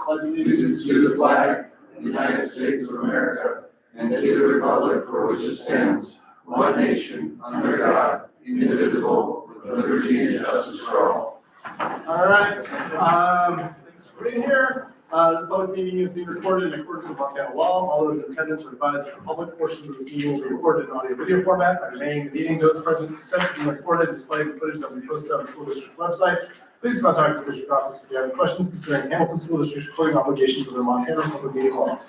Pledge allegiance to the flag of the United States of America and to the republic for which it stands, one nation, under God, indivisible, with liberty and justice for all. All right, thanks for being here. This public meeting is being recorded in accordance with Montana law. All those in attendance are advised that the public portions of this meeting will be recorded in audio video format. By remaining in the meeting, those present consent to being recorded and displayed in footage that will be posted on the school district's website. Please contact the district office if you have any questions concerning Hamilton School District's recording obligations under Montana public meeting law.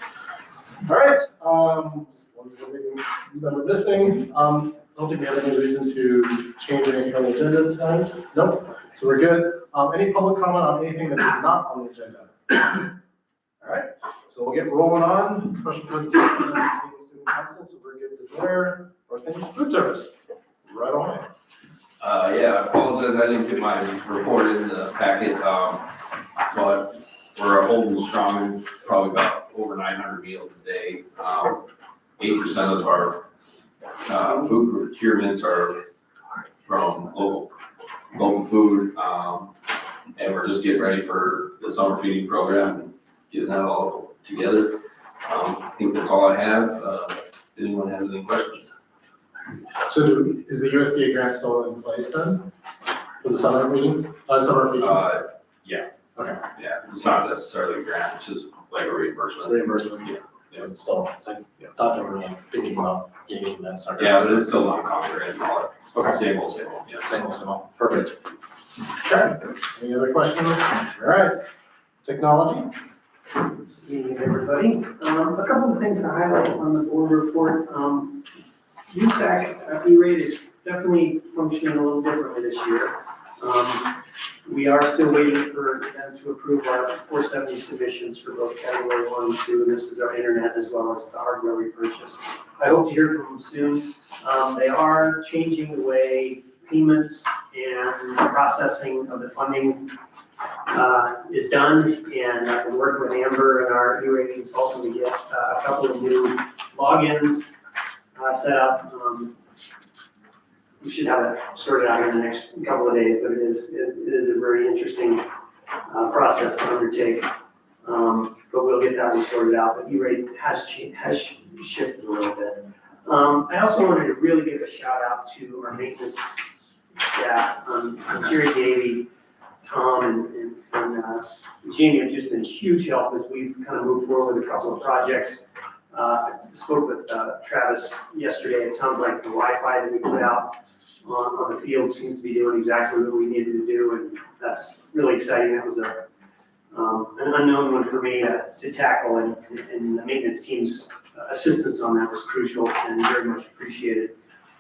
All right, one thing that we're missing. I don't think we have any reason to change anything on the agenda tonight. Nope. So we're good. Any public comment on anything that is not on the agenda? All right. So we'll get rolling on. Special presentation on the student council. So we're good to there. First thing is food service. Right on. Yeah, I apologize. I didn't get my report in the packet, but we're holding strong, probably about over 900 meals a day. 8% of our food procurements are from local food, and we're just getting ready for the summer feeding program and getting that all together. I think that's all I have. If anyone has any questions. So is the USDA grant still in place then for the summer meeting? Summer feeding? Yeah. Okay. Yeah, it's not necessarily a grant, it's just like a reimbursement. Reimbursement. Yeah. It's still, it's like, thought they were like thinking about getting that started. Yeah, but it's still not concrete and all that. Okay. Same old, yeah. Same old. Perfect. Okay. Any other questions? All right. Technology. Good evening, everybody. A couple of things to highlight on the board report. USAC E-rate is definitely functioning a little differently this year. We are still waiting for them to approve our 470 submissions for both category 1 and 2, and this is our internet as well as the hardware we purchased. I hope to hear from them soon. They are changing the way payments and processing of the funding is done, and I've been working with Amber and our E-rate consultant to get a couple of new logins set up. We should have it sorted out in the next couple of days, but it is a very interesting process to undertake. But we'll get that one sorted out. But E-rate has shifted a little bit. I also wanted to really give a shout out to our maintenance staff, Jerry Davey, Tom, and Jamie have just been huge help as we've kind of moved forward with a couple of projects. I spoke with Travis yesterday. It sounds like the Wi-Fi that we put out on the field seems to be doing exactly what we needed to do, and that's really exciting. That was an unknown one for me to tackle, and the maintenance team's assistance on that was crucial and very much appreciated.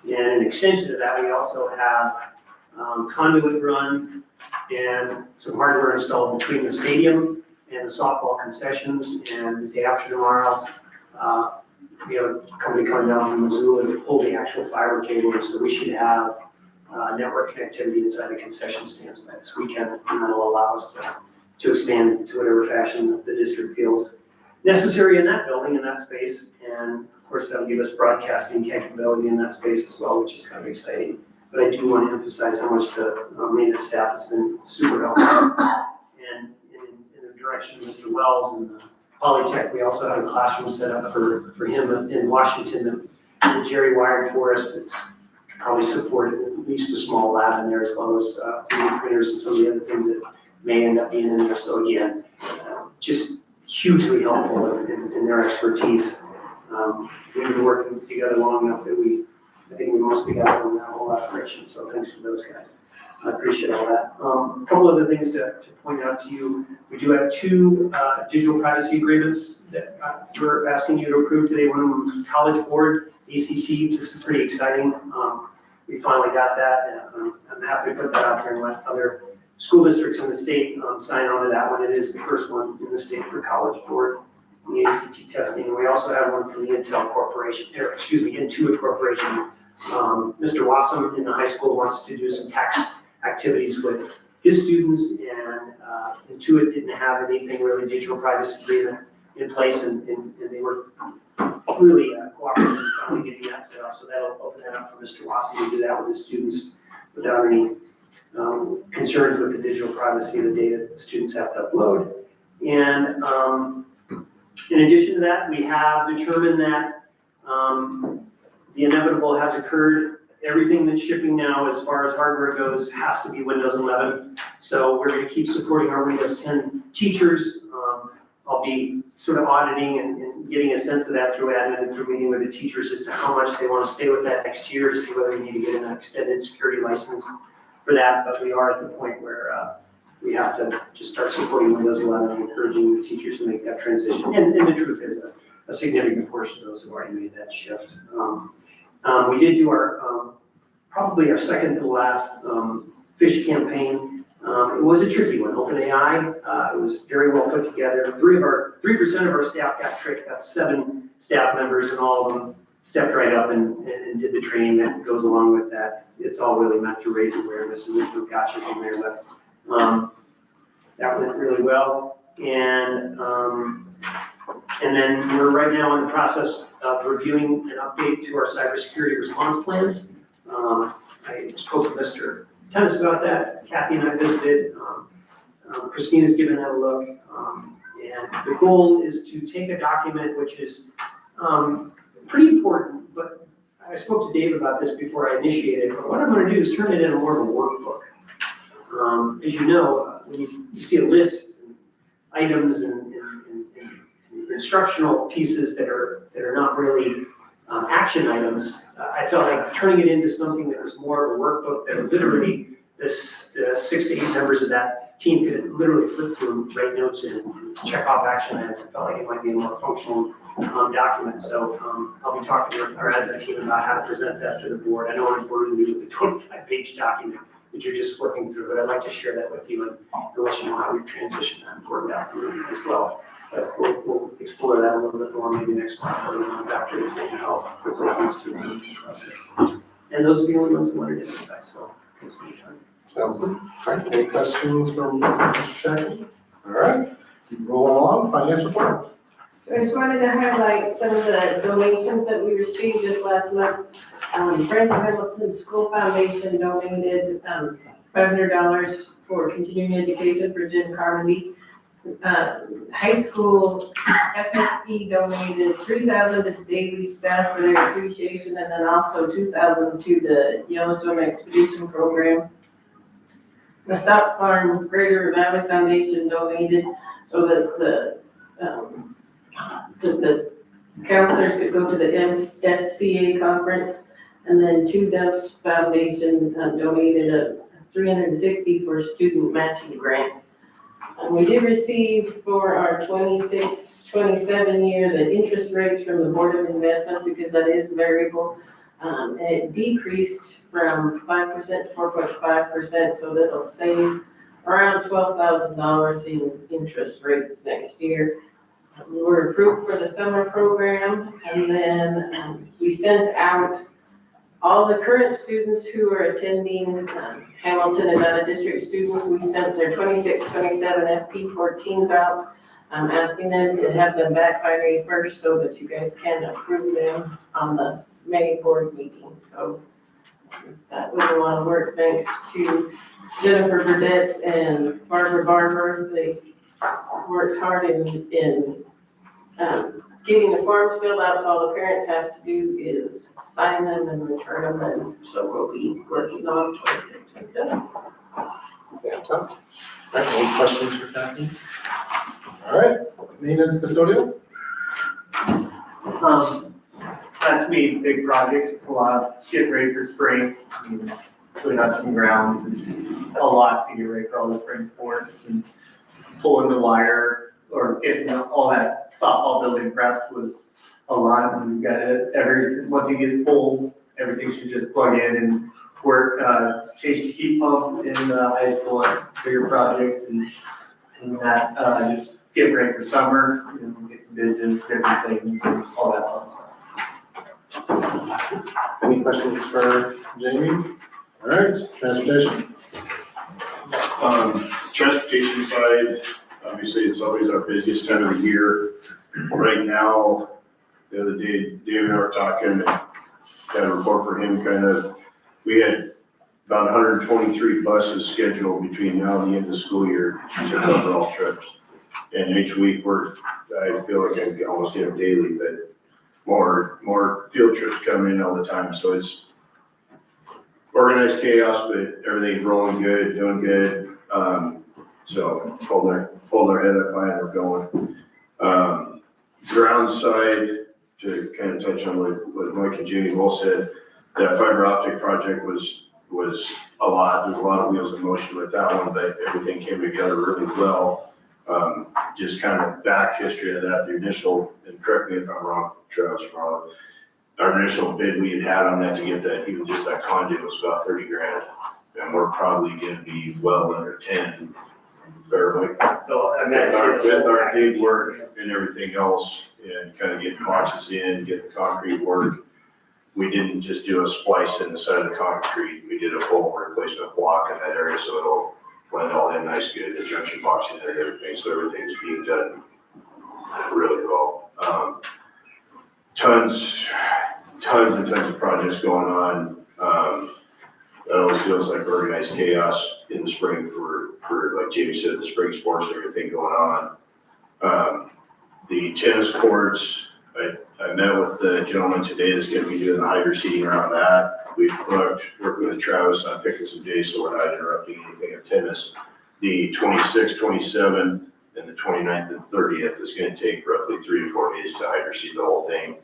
And in extension to that, we also have conduit run and some hardware installed between the stadium and the softball concessions, and the day after tomorrow, we have a company coming down from Missoula to pull the actual fiber cable, so we should have network connectivity inside the concession stands by this weekend, and that'll allow us to expand to whatever fashion the district feels necessary in that building, in that space, and of course that'll give us broadcasting capability in that space as well, which is kind of exciting. But I do want to emphasize how much the maintenance staff has been super helpful, and in the direction of Mr. Wells and the Polytech, we also have a classroom set up for him in Washington that Jerry wired for us. It's probably supported at least a small lab in there, as well as 3D printers and some of the other things that may end up being in there. So again, just hugely helpful in their expertise. We've been working together long enough that I think we mostly got it on that whole operation. So thanks to those guys. I appreciate all that. A couple other things to point out to you. We do have 2 digital privacy agreements that we're asking you to approve today. One of them is College Board, ACT. This is pretty exciting. We finally got that, and I'm happy to put that out there and let other school districts in the state sign on to that one. It is the first one in the state for College Board, the ACT testing. And we also have one from the Intuit Corporation. Mr. Wassam in the high school wants to do some tax activities with his students, and Intuit didn't have anything really digital privacy agreement in place, and they were really cooperative in finally getting that set up. So that'll open that up for Mr. Wassey to do that with his students without any concerns with the digital privacy of the data that students have to upload. And in addition to that, we have determined that the inevitable has occurred. Everything that's shipping now, as far as hardware goes, has to be Windows 11. So we're going to keep supporting our Windows 10 teachers. I'll be sort of auditing and getting a sense of that through admin and through meeting with the teachers as to how much they want to stay with that next year to see whether we need to get an extended security license for that. But we are at the point where we have to just start supporting Windows 11 and encouraging the teachers to make that transition. And the truth is a significant portion of those have already made that shift. We did do our, probably our second to last fish campaign. It was a tricky one, OpenAI. It was very well put together. 3% of our staff got tricked, got 7 staff members, and all of them stepped right up and did the training that goes along with that. It's all really meant to raise awareness, and there's no gotchas in there, but that went really well. And then we're right now in the process of reviewing an update to our cybersecurity response plan. I spoke to Mr. Tennis about that. Kathy and I visited. Christina's given that a look. And the goal is to take a document which is pretty important, but I spoke to Dave about this before I initiated, but what I'm going to do is turn it into more of a workbook. As you know, when you see a list, and items, and instructional pieces that are not really action items, I felt like turning it into something that was more of a workbook that literally the 6 to 8 members of that team could literally flip through, write notes, and check off action items. I felt like it might be a more functional document. So I'll be talking with our admin team about how to present that to the board. I don't want to burden you with a 25-page document that you're just flipping through, but I'd like to share that with you and let you know how we've transitioned that important document as well. But we'll explore that a little bit more maybe next month or the month after, depending on how quickly it moves through the process. And those are the only ones I wanted to emphasize, so thanks for your time. Sounds good. All right, any questions from Mr. Shackman? All right, keep rolling along, finance report. So I just wanted to highlight some of the donations that we received this last month. Friends of Hamilton School Foundation donated $500 for continuing education for Jim Carmody. High school FFP donated $3,000 to daily staff for their appreciation, and then also $2,000 to the Yellowstone Expedition Program. The Stock Farm Greater Valley Foundation donated so that the counselors could go to the MSCA conference, and then Two Dumps Foundation donated $360 for student matching grants. We did receive for our 26-27 year the interest rates from the Board of Investments, because that is variable. And it decreased from 5% to 4.5%, so that'll save around $12,000 in interest rates next year. We were approved for the summer program, and then we sent out all the current students who are attending Hamilton and out-of-district students. We sent their 26-27 FP14s out, asking them to have them back by May 1st so that you guys can approve them on the May board meeting. So that was a lot of work. Thanks to Jennifer Burdette and Barbara Barber. They worked hard in getting the forms filled out, so all the parents have to do is sign them and return them, and so we'll be working on 26, 27. Fantastic. All right, any questions for Kathy? All right, maintenance custodial? To me, big projects, it's a lot of get ready for spring, putting out some grounds, it's a lot to get ready for all the spring sports and pulling the wire or getting all that softball building prep was a lot. And we've got it once you get it pulled, everything should just plug in and work. Chase the heat pump in the high school, bigger project, and that just get ready for summer, get bids in different things and all that fun stuff. Any questions for Jamie? All right, transportation. Transportation side, obviously, it's always our busiest time of the year. Right now, the other day, Dave and I were talking, got a report for him, kind of, we had about 123 buses scheduled between now and the end of the school year to cover all trips. And each week I feel like I almost get them daily, but more field trips coming in all the time. So it's organized chaos, but everything's rolling good, doing good. So hold our head up high and we're going. Ground side, to kind of touch on what Mike and Jamie both said, that fiber optic project was a lot. There's a lot of wheels in motion with that one, but everything came together really well. Just kind of back history of that, the initial, and correct me if I'm wrong, Travis, wrong, our initial bid we had on that to get that, even just that conduit was about 30 grand. And we're probably gonna be well under 10, fairly. So, I mean, With our dig work and everything else, and kind of getting boxes in, getting the concrete work, we didn't just do a splice in the side of the concrete, we did a full replacement block in that area, so it'll blend all in nice, good, the junction boxes and everything, so everything's being done really well. Tons of projects going on. It always feels like organized chaos in the spring for like Jamie said, the spring sports and everything going on. The tennis courts, I met with the gentleman today that's gonna be doing the hydro seeding around that. We've working with Travis on picking some days so we're not interrupting anything of tennis. The 26th, 27th, and the 29th and 30th is gonna take roughly 3 to 4 days to hydro seed the whole thing.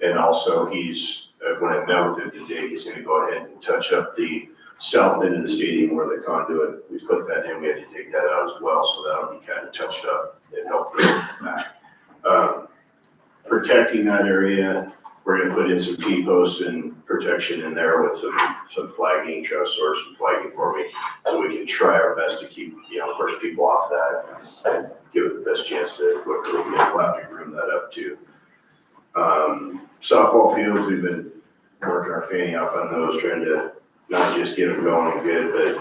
And also when I met with him today, he's gonna go ahead and touch up the south end of the stadium where the conduit, we put that in, we had to take that out as well, so that'll be kind of touched up and help bring it back. Protecting that area, we're gonna put in some T-posts and protection in there with some flagging, try to source some flagging for me, so we can try our best to keep, push people off that and give it the best chance to quickly get we'll have to groom that up too. Softball fields, we've been working our fanny off on those, trying to not just get them going good, but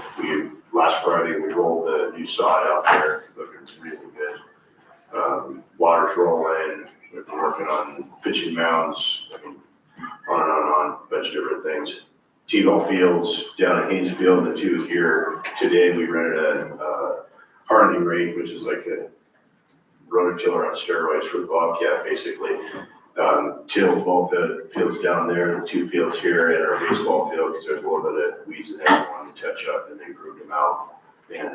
last Friday we rolled the new sod out there, looking really good. Water's rolling, we've been working on pitching mounds, on and on, a bunch of different things. T-ball fields down at Haynesfield, the two here. Today we rented a Harley rake, which is like a rototiller on steroids for the Bobcat, basically. Tilled both the fields down there, the two fields here, and our baseball field, because there's a little bit of weeds in there we wanted to touch up, and they grew them out. And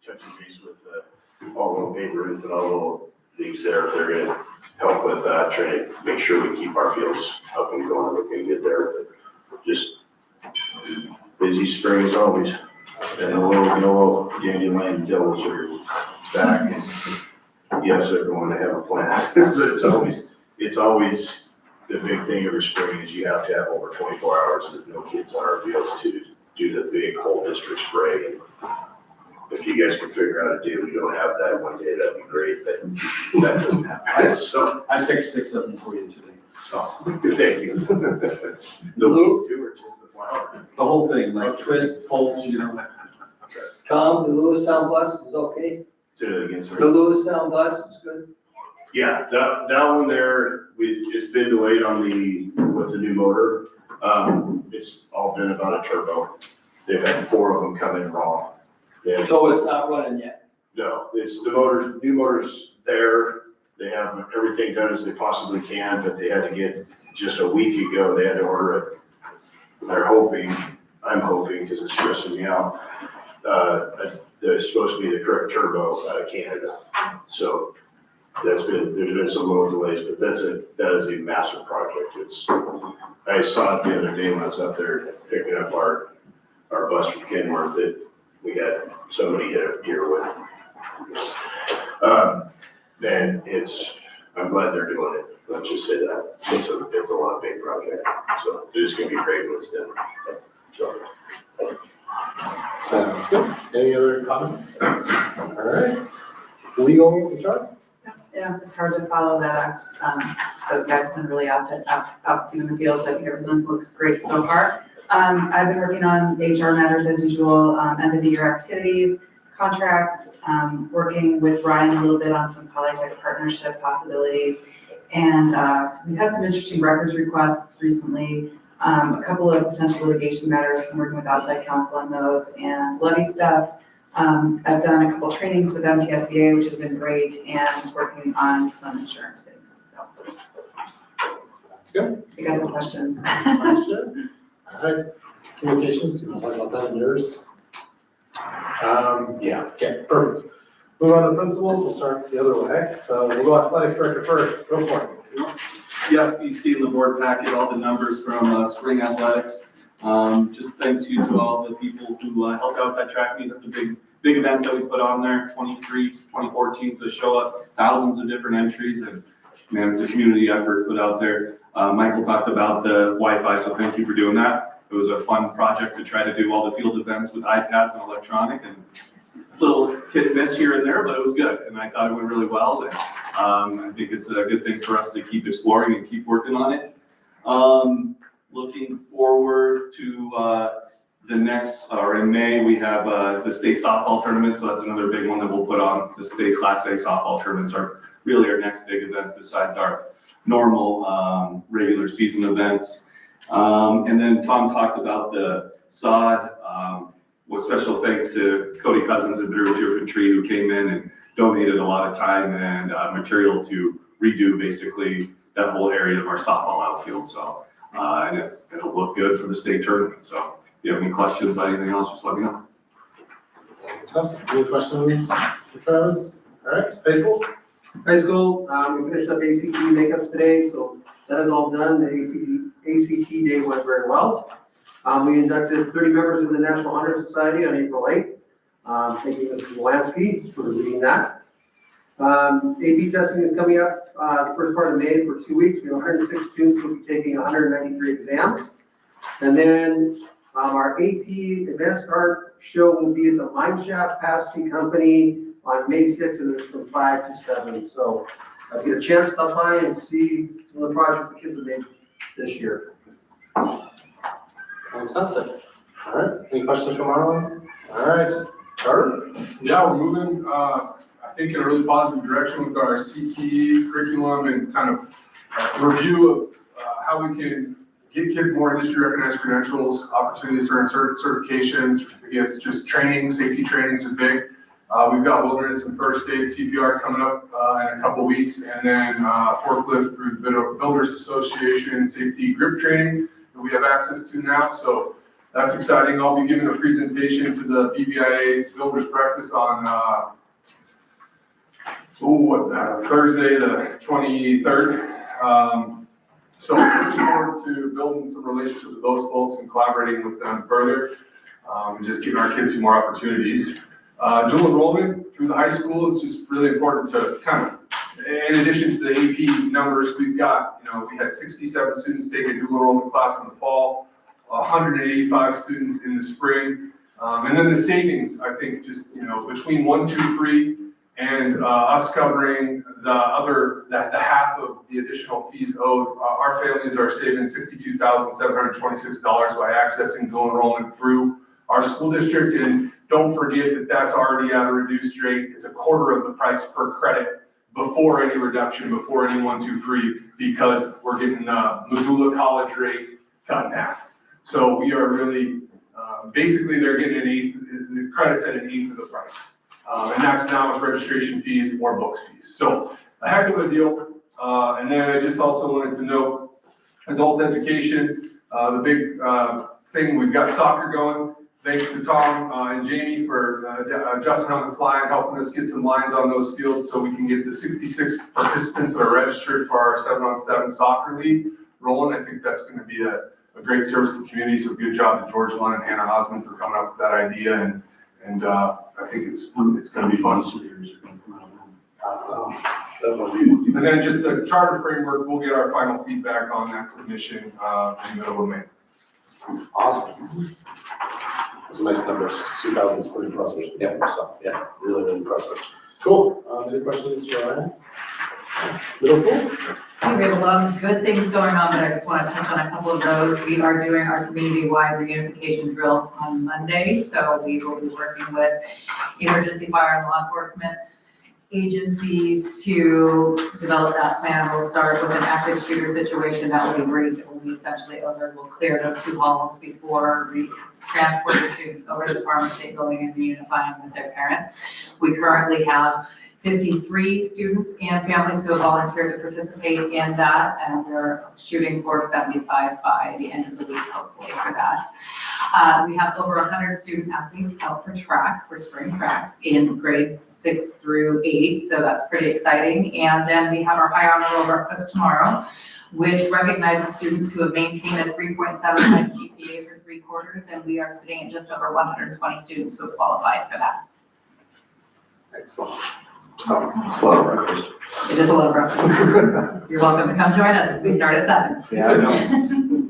touching base with all little Babe Ruth and all little leagues there, they're gonna help with that, trying to make sure we keep our fields up and going, looking good there. But just busy spring as always. And the little yellow dandelion devils are back, and yes, everyone, they have a plan. It's always the big thing every spring is you have to have over 24 hours with no kids on our fields to do the big whole district spray. And if you guys can figure out a day we don't have that one day, that'd be great, but that doesn't happen. So, I picked 6 of them for you today. thank you. The leaves too, or just the flower? The whole thing, like twist, folds, Tom, the Lewistown bus is okay? Say that again, The sorry. Lewistown bus is good? Yeah, that one there, it's been delayed with the new motor. It's all been about a turbo. They've had 4 of them come in wrong. So it's not running yet? No, it's new motor's there. They have everything done as they possibly can, but they had to get, just a week ago, they had to order it. I'm hoping, because it's stressing me out, there's supposed to be the correct turbo out of Canada. So there's been some load delays, but that is a massive project. I saw it the other day when I was up there picking up our bus from Kenworth that we had somebody hit a deer with. And I'm glad they're doing it. Let's just say that. It's a lot of big project. So it's gonna be great when it's done. So. Sounds good. Any other comments? All right. Legal, HR? Yeah, it's hard to follow that. Those guys have been really out doing the fields. I think everything looks great so far. I've been working on HR matters as usual, end of the year activities, contracts, working with Ryan a little bit on some Polytech partnership possibilities. And so we've had some interesting records requests recently, a couple of potential litigation matters. I'm working with outside counsel on those, and levy stuff. I've done a couple trainings with MTSBA, which has been great, and working on some insurance things, so. That's good. If you guys have questions. Questions? All right, communications, do you want to talk about that in yours? Yeah, okay, perfect. Move on to principals, we'll start the other way. So we'll go athletics director first, go for it. Yeah, you see in the board packet all the numbers from spring athletics. Just thanks you to all the people who helped out that track meet. That's a big event that we put on there, 24 teams to show up, thousands of different entries, and man, it's a community effort put out there. Michael talked about the Wi-Fi, so thank you for doing that. It was a fun project to try to do all the field events with iPads and electronic, and little hit miss here and there, but it was good, and I thought it went really well, and I think it's a good thing for us to keep exploring and keep working on it. Looking forward to the next, or in May, we have the state softball tournament, so that's another big one that we'll put on. The state Class A softball tournaments are really our next big events besides our normal regular season events. And then Tom talked about the sod, with special thanks to Cody Cousins and Blue Ridge Infantry, who came in and donated a lot of time and material to redo basically that whole area of our softball outfield. So, and it'll look good for the state tournament. So if you have any questions about anything else, just let me know. Fantastic. Any questions for Travis? All right, baseball? High school, we finished up ACT makeups today, so that is all done. The ACT day went very well. We inducted 30 members of the National Honor Society on April 8th. Thank you, Mr. Wolanski, for leading that. AP testing is coming up the first part of May for 2 weeks. We have 106 students who will be taking 193 exams. And then our AP Advanced Art show will be at the Mineshaft Pasadena Company on May 6th, and it's from 5 to 7. So if you get a chance to stop by and see some of the projects the kids have made this year. Fantastic. All right, any questions from Marlon? All right, Charter? Yeah, we're moving, I think, in a really positive direction with our CTE curriculum and kind of review of how we can get kids more industry recognized credentials, opportunities for certifications, certificates, just training, safety trainings are big. We've got wilderness and first aid CPR coming up in a couple weeks, and then forklift through the Builders Association safety grip training that we have access to now. So that's exciting. I'll be giving a presentation to the BBIA Builders Breakfast on Thursday the 23rd. So looking forward to building some relationships with those folks and collaborating with them further, and just giving our kids some more opportunities. Dual enrollment through the high school, it's just really important to kind of, in addition to the AP numbers, we've got, we had 67 students take a dual enrollment class in the fall, 185 students in the spring. And then the savings, I think, just, between 1, 2, 3 and us covering the half of the additional fees owed, our families are saving $62,726 by accessing dual enrollment through our school district. And don't forget that that's already at a reduced rate. It's a quarter of the price per credit before any reduction, before any 1, 2, 3, because we're getting the Missoula college rate cut in half. So we are really, basically they're getting the credits at an eighth of the price. And that's now with registration fees or books fees. So a heck of a deal. And then I just also wanted to note adult education, the big thing, we've got soccer going. Thanks to Tom and Jamie for adjusting on the fly and helping us get some lines on those fields so we can get the 66 participants that are registered for our 7-on-7 soccer league rolling. I think that's going to be a great service to the community. So good job to George Lund and Hannah Osmond for coming up with that idea. And I think it's going to be fun. And then just the charter framework, we'll get our final feedback on that submission in the middle of May. Awesome. That's a nice number. 2,000 is pretty impressive. Yeah, so, yeah, really, really impressive. Cool. Any questions for Ryan? Middle school? We have a lot of good things going on, but I just want to touch on a couple of those. We are doing our community-wide reunification drill on Monday, so we will be working with emergency fire and law enforcement agencies to develop that plan. We'll start with an active shooter situation. That will be great. It will be essentially over. We'll clear those 2 halls before we transport the students over to the Farmer State Building and reunify them with their parents. We currently have 53 students and families who have volunteered to participate in that, and we're shooting for 75 by the end of the week, hopefully, for that. We have over 100 student athletes out for track, for spring track, in grades 6 through 8, so that's pretty exciting. And then we have our High Honor Roll breakfast tomorrow, which recognizes students who have maintained a 3.75 GPA for 3 quarters, and we are sitting at just over 120 students who have qualified for that. Excellent. So, it's a lot of breakfast. It is a lot of breakfast. You're welcome to come join us. We start at 7. Yeah, I know.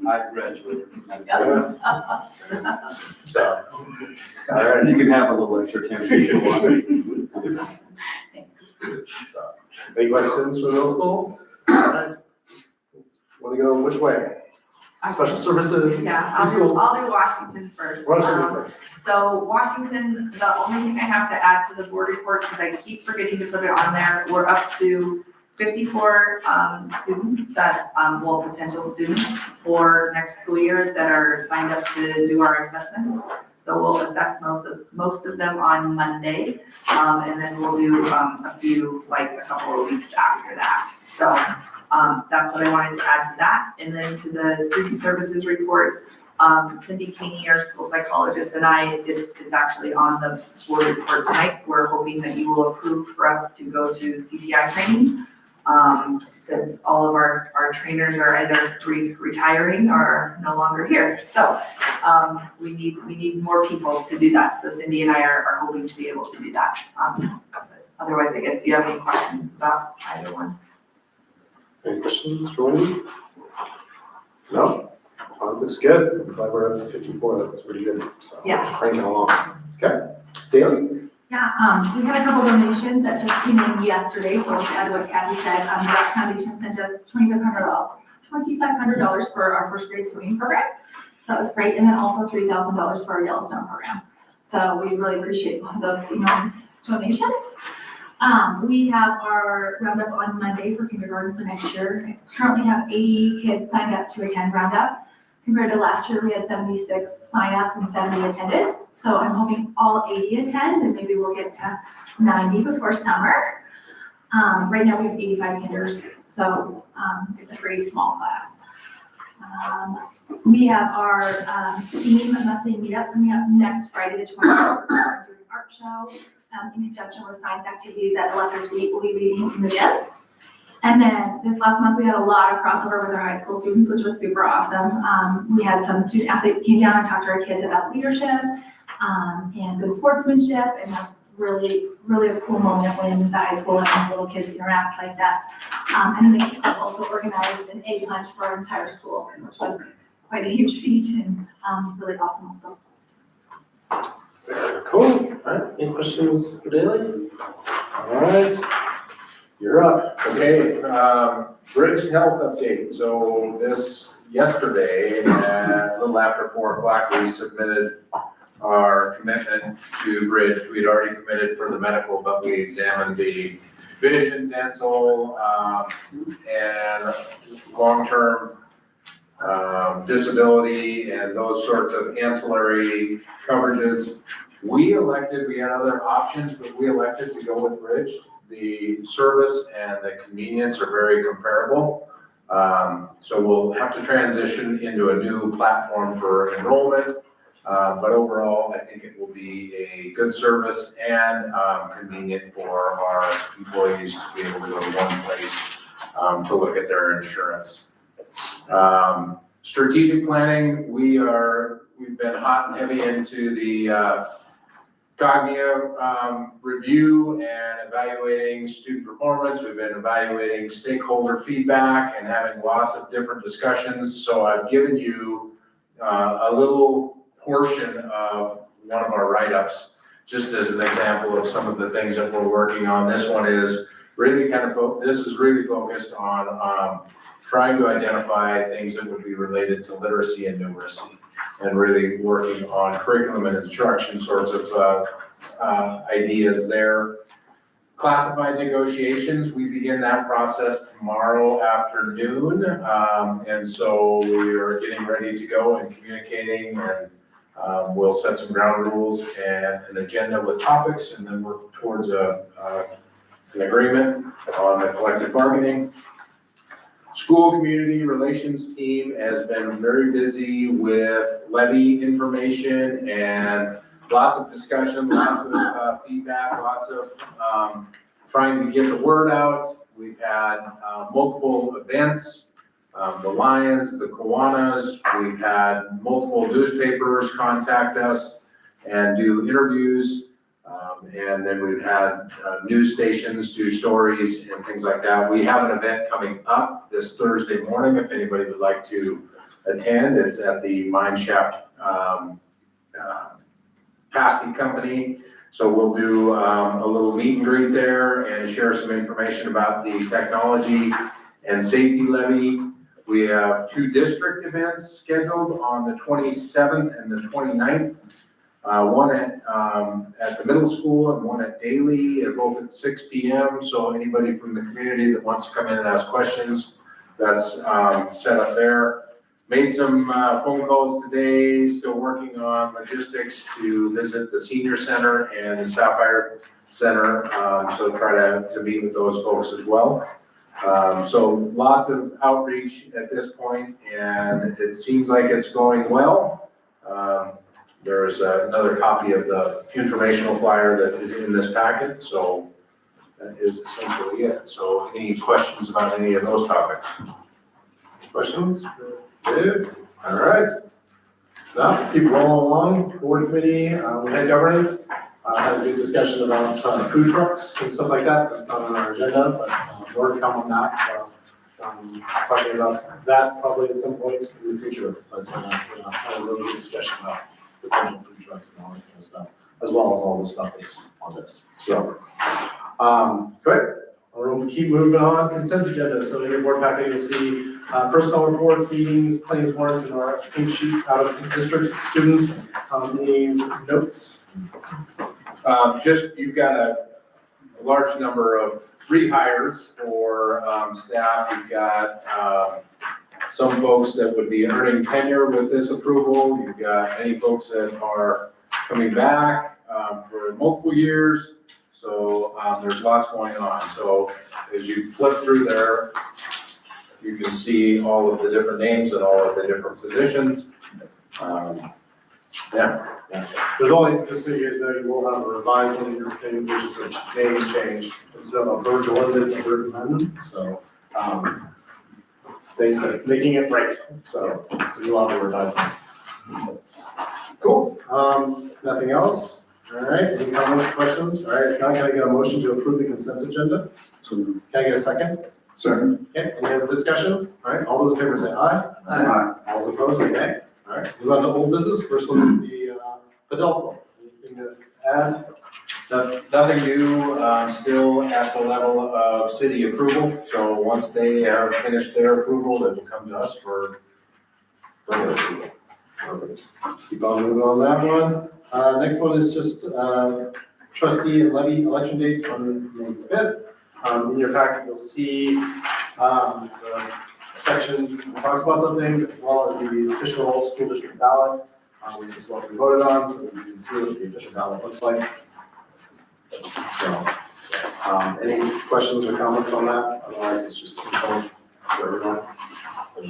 I graduated. Yep. So, all right. You can have a little extra 10 if you want. Thanks. So, any questions for middle school? All right. Want to go which way? Special services? Yeah, preschool? I'll do Washington first. Washington first. So Washington, the only thing I have to add to the board report, because I keep forgetting to put it on there, we're up to 54 students that, well, potential students for next school year that are signed up to do our assessments. So we'll assess most of them on Monday, and then we'll do a few, like a couple of weeks after that. So that's what I wanted to add to that. And then to the student services report, Cindy Keeney, our school psychologist, and I, it's actually on the board report tonight. We're hoping that you will approve for us to go to CPI training, since all of our trainers are either retiring or no longer here. So we need more people to do that. So Cindy and I are hoping to be able to do that. Otherwise, I guess, do you have any questions about either one? Any questions for Wendy? No? Looks good. I'm glad we're up to 54. That was pretty good. So Yeah. cranking along. Okay. Daily? Yeah, we had a couple donations that just came in yesterday, so I'll add what Kathy said. The Rock Foundation sent us $2,500 for our first grade swimming program. So that was great, and then also $3,000 for our Yellowstone program. So we really appreciate both of those enormous donations. We have our roundup on Monday for kindergarten for next year. I currently have 80 kids signed up to attend roundup. Compared to last year, we had 76 sign up and 70 attended. So I'm hoping all 80 attend, and maybe we'll get to 90 before summer. Right now we have 85 kinders, so it's a pretty small class. We have our STEAM Mustang meetup coming up next Friday the 24th. We're doing an art show in conjunction with science activities that Alexis Wheat will be leading in the gym. And then this last month, we had a lot of crossover with our high school students, which was super awesome. We had some student athletes came down and talked to our kids about leadership and good sportsmanship, and that's really, really a cool moment when the high school and the little kids interact like that. And then the club also organized an egg hunt for our entire school, which was quite a huge feat and really awesome also. Very cool. All right. Any questions for Daly? All right. You're up. Okay, Bridge Health update. So yesterday, at a little after 4 o'clock, we submitted our commitment to Bridge. We'd already committed for the medical, but we examined the vision, dental, and long-term disability and those sorts of ancillary coverages. We had other options, but we elected to go with Bridge. The service and the convenience are very comparable. So we'll have to transition into a new platform for enrollment. But overall, I think it will be a good service and convenient for our employees to be able to go to one place to look at their insurance. Strategic planning, we've been hot and heavy into the Cognia review and evaluating student performance. We've been evaluating stakeholder feedback and having lots of different discussions. So I've given you a little portion of one of our write-ups, just as an example of some of the things that we're working on. This one is really this is really focused on trying to identify things that would be related to literacy and numeracy, and really working on curriculum and instruction sorts of ideas there. Classified negotiations, we begin that process tomorrow afternoon. And so we are getting ready to go and communicating, and we'll set some ground rules and an agenda with topics, and then work towards an agreement on the collective bargaining. School community relations team has been very busy with levy information and lots of discussion, lots of feedback, lots of trying to get the word out. We've had multiple events, the Lions, the Kiwanis. We've had multiple newspapers contact us and do interviews. And then we've had news stations do stories and things like that. We have an event coming up this Thursday morning, if anybody would like to attend. It's at the Mineshaft Pasty Company. So we'll do a little meet and greet there and share some information about the technology and safety levy. We have 2 district events scheduled on the 27th and the 29th. One at the middle school and one at Daly, both at 6 p.m. So anybody from the community that wants to come in and ask questions, that's set up there. Made some phone calls today, still working on logistics to visit the senior center and the Sapphire Center. So try to meet with those folks as well. So lots of outreach at this point, and it seems like it's going well. There's another copy of the informational flyer that is in this packet, so that is essentially it. So any questions about any of those topics? Questions? Good. All right. Now, keep rolling along. Board committee, we had governance. Had a good discussion about food trucks and stuff like that. That's not on our agenda, but more to come on that. So, talking about that probably at some point in the future. But had a really good discussion about potential food trucks and all that kind of stuff, as well as all the stuff that's on this. So, great. We'll keep moving on. Consent agenda. So in your board packet, you'll see personnel reports, meetings, claims warrants, and our pink sheet out of district students. Any notes? Just, you've got a large number of rehires for staff. You've got some folks that would be earning tenure with this approval. You've got many folks that are coming back for multiple years. So there's lots going on. So as you flip through there, you can see all of the different names and all of the different positions. Yeah. There's only, just so you guys know, you will have a revised one in your thing, which is a name change. Instead of a Burge ordinance, a Burge amendment. So making it right. So you'll have a revised one. Cool. Nothing else? All right. Any comments, questions? All right. Now can I get a motion to approve the consent agenda? Can I get a second? Sure. Okay. Any other discussion? All right. All those in favor say aye. Aye. All those opposed say nay. All right. Move on to old business. First one is the adult one. Anything to add? Nothing new, still at the level of city approval. So once they have finished their approval, they will come to us for regular approval. Perfect. Keep on moving on that one. Next one is just trustee and levy election dates on May 5th. In your packet, you'll see the section that talks about the things, as well as the official school district ballot, which is what we voted on, so you can see what the official ballot looks like. So, any questions or comments on that? Otherwise, it's just info for everyone.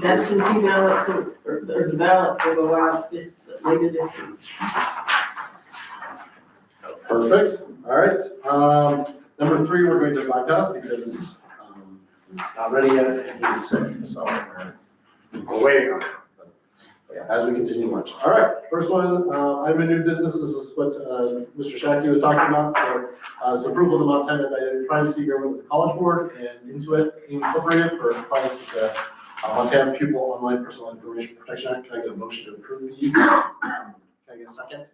Absentee ballots or the ballots will go out this later this week. Perfect. All right. Number 3, we're going to bypass because it's not ready yet and he's sick, so we're waiting on it. But yeah, as we continue lunch. All right. First one, item in new business. This is what Mr. Shackey was talking about. So it's approval of the Montana Privacy Agreement with the College Board and Intuit Incorporated for compliance with the Montana Pupil Online Personal Information Protection Act. Can I get a motion to approve these? Can I get a second?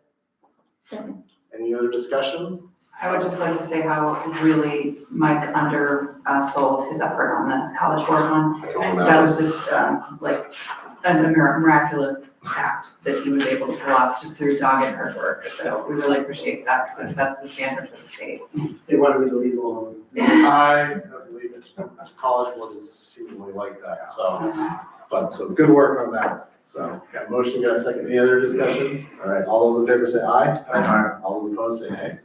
Second. Any other discussion? I would just like to say how really Mike undersold his effort on the College Board one. That was just like a miraculous act that he was able to pull off just through dogged hard work. So we really appreciate that because it sets the standard for the state. They wanted me to leave alone. I couldn't believe it. College board is seemingly like that, so, but so good work on that. So, got a motion, got a second. Any other discussion? All right, all those in favor say aye. Aye. All those opposed say nay.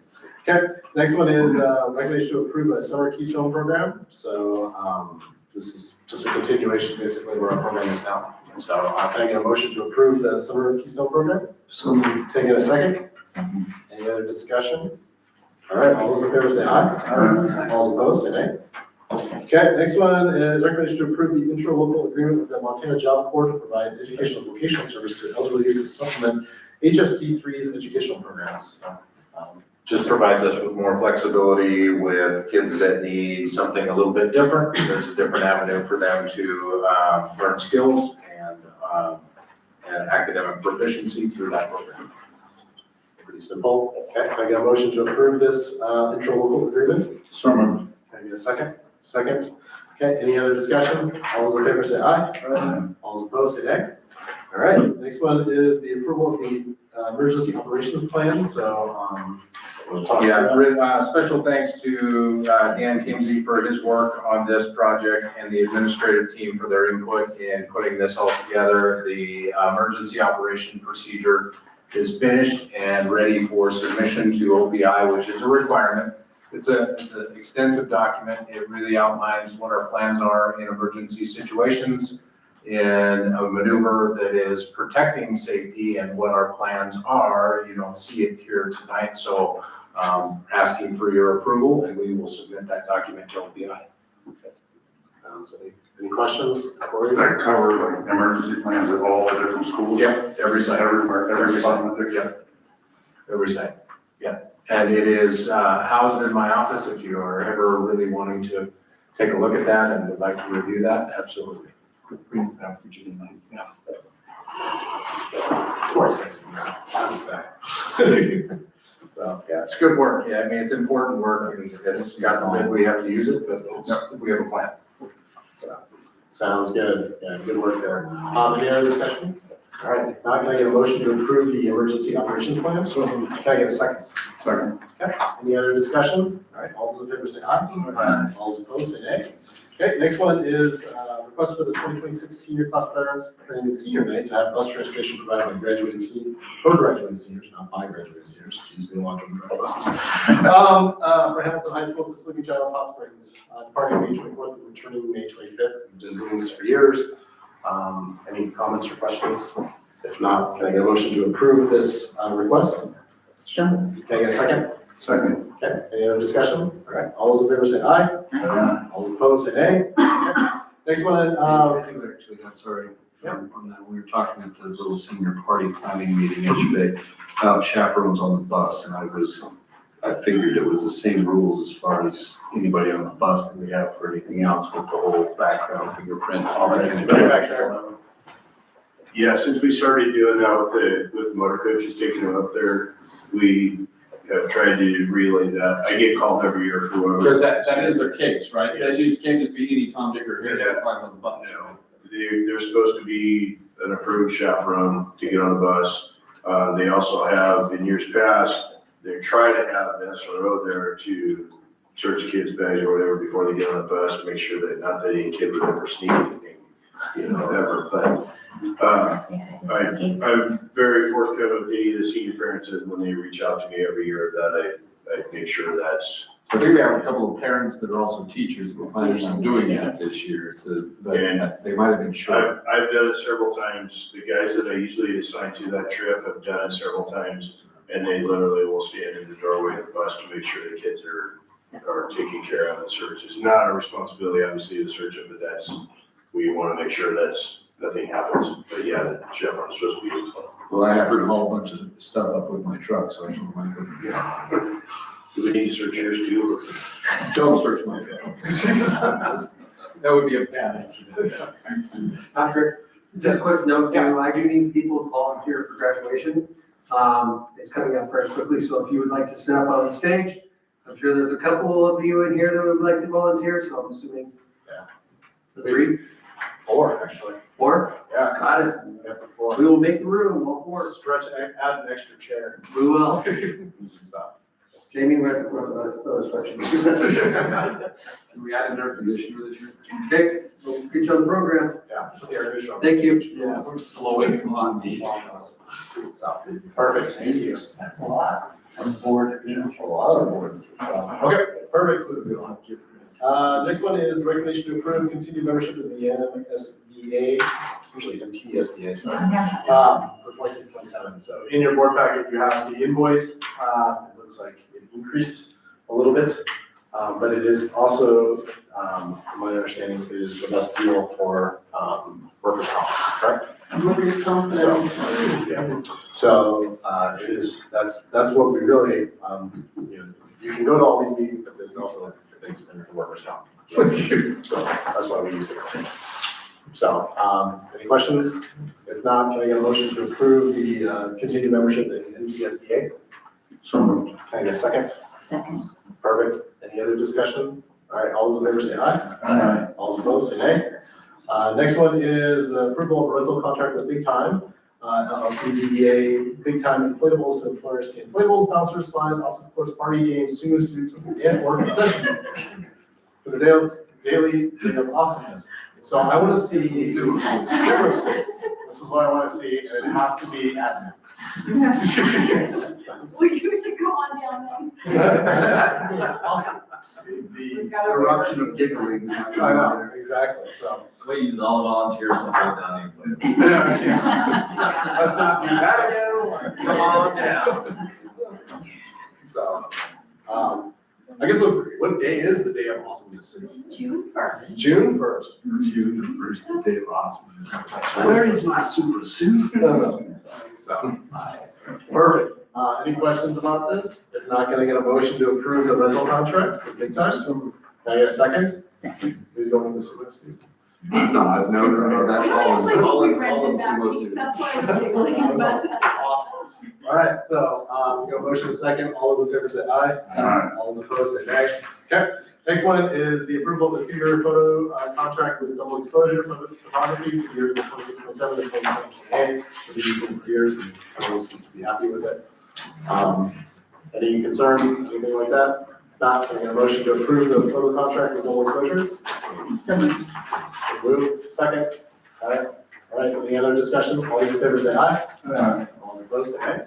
Okay, next one is recommendation to approve a summer Keystone program. So, this is just a continuation basically where our program is now. So, can I get a motion to approve the summer Keystone program? So, take it a second. Second. Any other discussion? All right, all those in favor say aye. Aye. All those opposed say nay. Okay, next one is recommendation to approve the interlocal agreement with the Montana Job Corps to provide educational and vocational service to eligible youth to supplement HSD3's educational programs. So, Just provides us with more flexibility with kids that need something a little bit different. There's a different avenue for them to learn skills and academic proficiency through that program. pretty simple. Okay, can I get a motion to approve this interlocal agreement? So moved. Can I get a second? Second. Okay, any other discussion? All those in favor say aye. Aye. All those opposed say nay. All right, next one is the approval of the emergency operations plan. So, we'll talk about that. Special thanks to Dan Kimsey for his work on this project and the administrative team for their input in putting this all together. The emergency operation procedure is finished and ready for submission to OPI, which is a requirement. It's an extensive document. It really outlines what our plans are in emergency situations, in a maneuver that is protecting safety, and what our plans are. You don't see it here tonight, so asking for your approval, and we will submit that document to OPI. Sounds like, any questions? Does that cover like emergency plans at all the different schools? Yep, every site. Everywhere, every site. spot. Yep. Every site, yeah. And it is housed in my office. If you are ever really wanting to take a look at that and would like to review that, absolutely. Bring it back for June 9th. Yeah. It's more exciting, I would say. So, Yeah, it's good work. Yeah, I mean, it's important work. And it's, God forbid we have to use it, but we have a plan. so, sounds good. Yeah, good work there. Any other discussion? All right, now can I get a motion to approve the emergency operations plan? So, can I get a second? Second. Okay, any other discussion? All right, all those in favor say aye. Aye. All those opposed say nay. Okay, next one is request for the 2026 senior class parents planning senior night to have bus transportation provided by graduated for graduated seniors, not by graduated seniors. Geez, we don't want them to drive buses. For Hamilton High School to Sleepy Child's Hot Springs, departing May 24th and returning May 25th. We've been doing this for years. Any comments or questions? If not, can I get a motion to approve this request? Sure. Can I get a second? Second. Okay, any other discussion? All right, all those in favor say aye. Aye. All those opposed say nay. Okay. Next one, Actually, I'm sorry, on that, we were talking at the little senior party planning meeting yesterday about chaperones on the bus, and I figured it was the same rules as far as anybody on the bus that we have for anything else with the whole background fingerprint, all that kind of Back stuff. Yeah, since we started doing that with the motor coaches taking them up there, we have tried to relay that. I get called every year for whoever. Because that is their case, right? Yes. It can't just be any Tom, Dick, or Harry that flies on the bus. No, they're supposed to be an approved chaperone to get on the bus. They also have, in years past, they try to have the SRO there to search kids' bags or whatever before they get on the bus, make sure that, not that any kid would ever sneak anything, ever, but I'm very forthcoming with any of the senior parents that when they reach out to me every year that I make sure that's. I think we have a couple of parents that are also teachers, that find themselves doing that this year, so they might have been short. I've done it several times. The guys that I usually assign to that trip have done it several times, and they literally will stand in the doorway of the bus to make sure the kids are taken care of and searched. It's not our responsibility, obviously, to search them, but we want to make sure nothing happens. But yeah, the chaperone's supposed to be useful. Well, I have to haul a bunch of stuff up with my truck, so I don't mind. Do we need to search yours too? Don't search my truck. That would be a bad accident. Patrick, just a quick note too, I do need people to volunteer for graduation. It's coming up very quickly, so if you would like to step on the stage I'm sure there's a couple of you in here that would like to volunteer, so I'm assuming. Yeah. The 3, 4, actually. 4? Yeah. Got it. Yeah, 4. We will make the room, all 4. Stretch, add an extra chair. We will. So. Jamie, we're at the instruction. Can we add an air conditioner this year? Okay, we'll get you on the program. Yeah. Put the air conditioner on. Thank you. Yes. Blowing on me. So, perfect, thank you. That's a lot. I'm bored, a lot of boards. Okay, perfect. Next one is recommendation to approve continued membership in the MSBA, it's usually MTSBA, sorry, for 26-27. So in your board packet, you have the invoice. It looks like it increased a little bit, but it is also, from my understanding, it is the best deal for workers' comp, correct? Workers' comp. So, yeah. So, it is, that's what we really, you can go to all these meetings, but it's also the biggest thing for workers' comp. So, that's why we use it. So, any questions? If not, can I get a motion to approve the continued membership in NTSBA? So moved. Can I get a second? Second. Perfect. Any other discussion? All right, all those in favor say aye. Aye. All those opposed say nay. Next one is approval of a rental contract with Big Time, LLC DBA, Big Time Inflatables to Flourish the Inflatables, Bouncers, Slides, Obstacle Course, Party Games, Sumo Suits, and or concession for the daily day of awesomeness. So I want to see Sumo Suits. This is what I want to see, and it has to be admin. Well, you should go on down It's gonna be awesome. The eruption of giggling. I know, exactly, so. We use all volunteers to hold down the. Let's not do that again. Come on down. So, I guess what day is the day of awesomeness? It's June 1st. June 1st. June 1st, the day of awesomeness. Where is my super suit? So, perfect. Any questions about this? If not, can I get a motion to approve the rental contract with Big Time? Can I get a second? Second. Who's going with the super suit? No, that's all, Actually, all we it's all rented in that sumo week, suits. that's why I was giggling, but. Awesome. All right, so, we got a motion and a second. All those in favor say aye. Aye. All those opposed say nay. Okay, next one is the approval of the 2-year photo contract with double exposure for the photography for the years of 26-27 and 27-28. For the use of years, and everyone seems to be happy with it. Any concerns, anything like that? Not, can I get a motion to approve the photo contract with double exposure? So moved. Move, second. All right, any other discussion? All those in favor say aye. Aye. All those opposed say nay.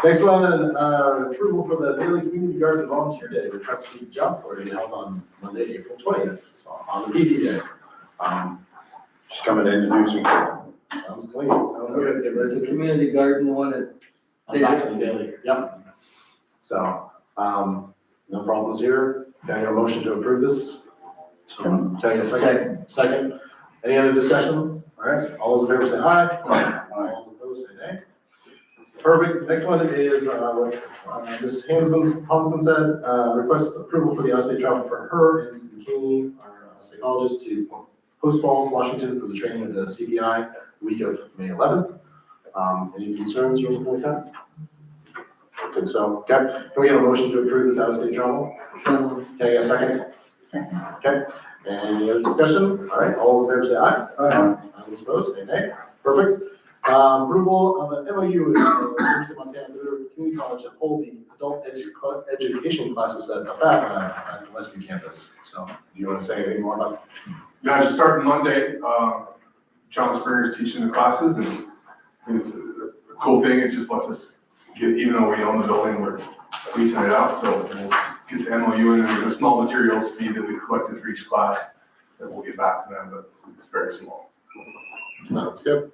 Next one, approval for the daily community garden volunteer day, the Truck Beat Job Party held on Monday, April 20th, so on the PD day. Just coming in to do some, sounds clean, sounds good. There's a community garden one at Daily, yep. So, no problems here. Can I get a motion to approve this? Can I get a second? Second. Any other discussion? All right, all those in favor say aye. All those opposed say nay. Perfect. Next one is, what Ms. Hansman said, request approval for the out-of-state travel for her and Cindy Keeney, our psychologist, to Post Falls, Washington for the training of the CPI the week of May 11th. Any concerns or anything like that? I don't think so. Okay. Can we get a motion to approve this out-of-state travel? Can I get a second? Second. Okay. Any other discussion? All right. All those in favor say aye. Aye. All those opposed say nay. Perfect. Approval of an MOU with the University of Montana Luther Community College to hold the adult education classes at the FAB at the Westview campus. So, do you want to say anything more about that? Yeah, just starting Monday, John Springer is teaching the classes, and it's a cool thing. It just lets us get, even though we own the building, we're leasing it out, so we'll just get the MOU in, and there's a small materials fee that we collected for each class that we'll get back to them, but it's very small. Sounds good.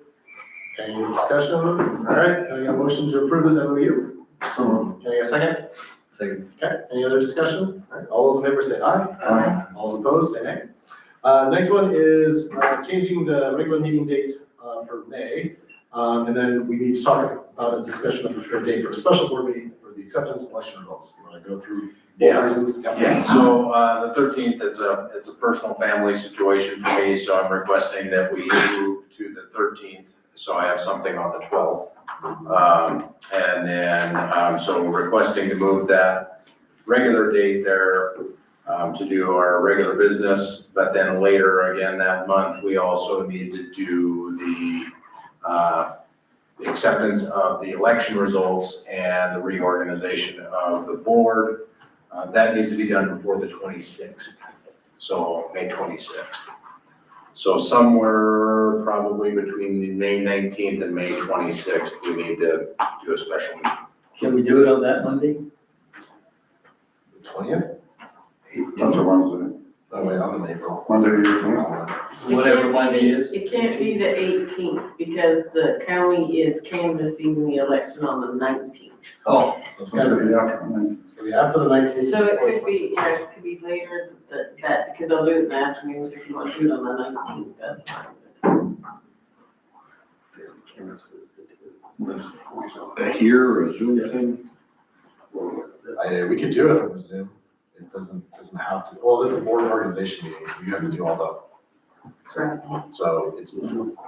Any discussion? All right, can I get a motion to approve this MOU? Can I get a second? Second. Okay, any other discussion? All right, all those in favor say aye. Aye. All those opposed say nay. Next one is changing the regular meeting date for May. And then we need to talk about a discussion of a date for a special board meeting for the acceptance and election results. You want to go through both reasons? Yep. Yeah, so, the 13th is it's a personal family situation for me, so I'm requesting that we move to the 13th, so I have something on the 12th. And then, so we're requesting to move that, regular date there to do our regular business. But then later again that month, we also need to do the acceptance of the election results and the reorganization of the board. That needs to be done before the 26th, so May 26th. So somewhere probably between the May 19th and May 26th, we need to do a special meeting. Can we do it on that Monday? The 20th? That's a Wednesday. Oh, wait, I'm in April. Wednesday, the 18th. Whatever Monday is. It can't be the 18th because the county is canvassing the election on the 19th. Oh, so It's gotta be after, It's gonna be after the 19th. So it could be, yeah, it could be later that, because I'll do it in the afternoons if you want to do it on the 19th, that's fine. Here or a Zoom thing? We could do it over Zoom. It doesn't have to, well, it's a board organization meeting, so you have to do all That's right. so it's,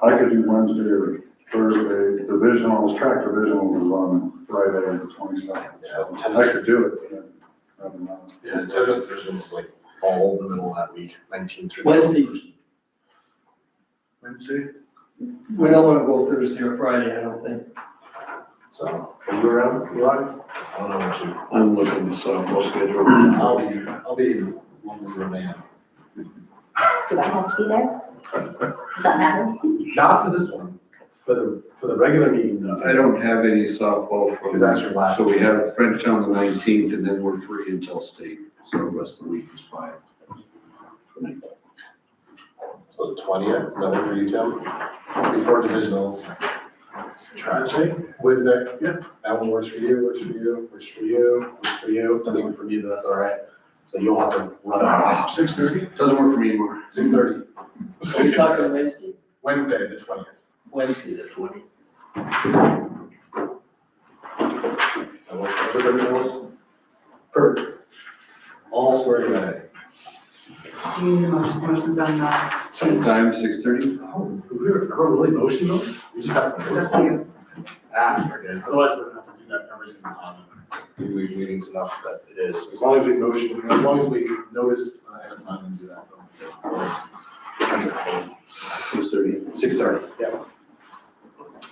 I could do Wednesday or Thursday, divisionals, track divisionals is on Friday, the 22nd. yeah, I could do it, but then, I don't know. yeah, tennis divisions is like all in the middle of that week, 19th through. Wednesdays. Wednesday, We don't wanna go Thursday or Friday, I don't think. so, Are you around, Eli? I don't know what you, I'm looking at the softball schedule. I'll be one with your man. Do I have to be there? Does that matter? Not for this one, for the regular meeting. though. I don't have any softball from. Because that's your last. So we have Frenchtown the 19th and then we're free until state, so the rest of the week is fine. So the 20th, does that work for you, Tim? It's before divisionals. Try it. Wednesday, yeah. That one works for you, works for you. Works for you, works for you, doesn't work for me, but that's all right. So you'll have to run out. 6:30? Doesn't work for me anymore. 6:30. We talking Wednesday? Wednesday, the 20th. Wednesday, the 20th. That works for everybody else? Perfect. All squared away. Do you need motions on that? Sometime 6:30? Oh, we were really motion those? We just have to. It's up to you. We're good. Otherwise, we're gonna have to do that every single time. We leave meetings enough that it is, as long as we motion, as long as we notice ahead of time and do that. Otherwise, times it cold. 6:30. 6:30. Yeah.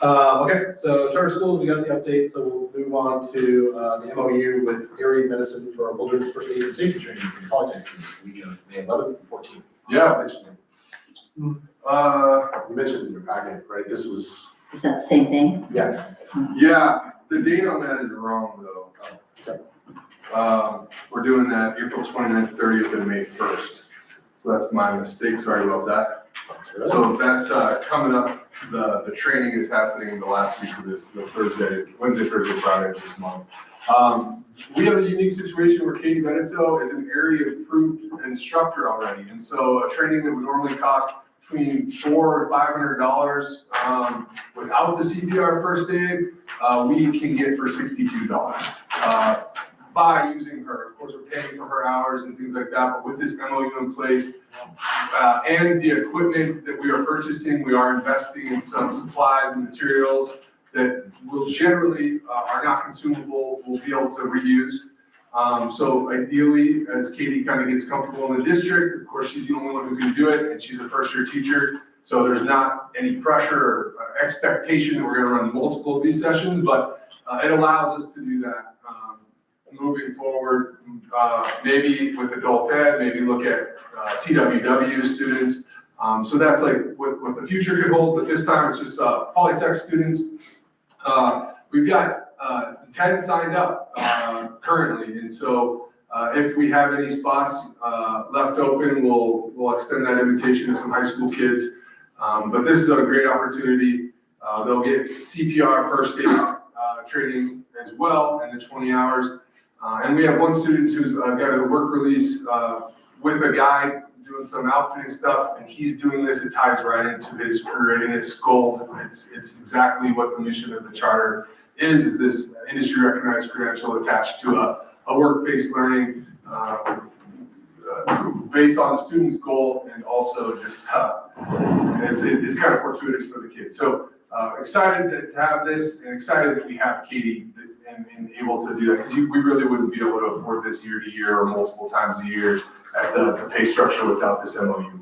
Okay, so charter schools, we got the update, so we'll move on to, the MOU with Erie Medicine for Wilderness First Aid and Safety Training for Polytech students, the week of May 11th and 14th. Yeah, You mentioned in your packet, right, this was, Is that the same thing? yeah, yeah, the date on that is wrong though. okay. We're doing that April 29th, 30th, and May 1st. So that's my mistake, sorry about that. So that's, coming up, the training is happening the last week of this, the Wednesday, Thursday, Friday of this month. We have a unique situation where Katie Benito is an area approved instructor already. And so a training that would normally cost between $400 and $500, without the CPR first aid, we can get for $62. By using her. Of course, we're paying for her hours and things like that, but with this MOU in place, and the equipment that we are purchasing, we are investing in some supplies and materials that will generally, are not consumable, we'll be able to reuse. So ideally, as Katie kind of gets comfortable in the district, of course, she's the only one who can do it, and she's a first-year teacher, so there's not any pressure or expectation that we're gonna run multiple of these sessions, but it allows us to do that. Moving forward, maybe with adult ed, maybe look at CWW students. So that's like what the future could hold, but this time it's just Polytech students. We've got 10 signed up currently, and so if we have any spots left open, we'll extend that invitation to some high school kids. But this is a great opportunity. They'll get CPR first aid training as well in the 20 hours. And we have one student who's got a work release with a guide doing some outfitting stuff, and he's doing this, it ties right into his career readiness goals. It's exactly what the mission of the charter is this industry recognized credential attached to a work-based learning based on the student's goal, and also just, it's kind of fortuitous for the kids. So excited to have this, and excited that we have Katie and able to do that, because we really wouldn't be able to afford this year to year or multiple times a year at the pay structure without this MOU.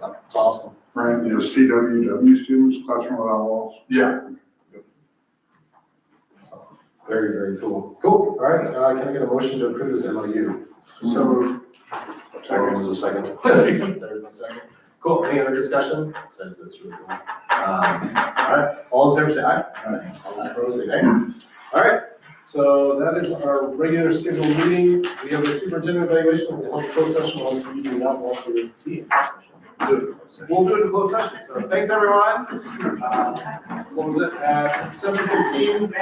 That's awesome. Frank, you know, CWW students, classroom without walls. Yeah. Very, very cool. Cool, all right, can I get a motion to approve this MOU? So, Second was a second. There's a second. Cool, any other discussion? Since it's really cool. All right, all those in favor say aye. Aye. All those opposed say nay. All right, so that is our regular scheduled meeting. We have the superintendent evaluation, we'll hold a closed session, unless we do not want to be in closed session. We'll do it in closed session, so thanks, everyone. What was it, at 7:15?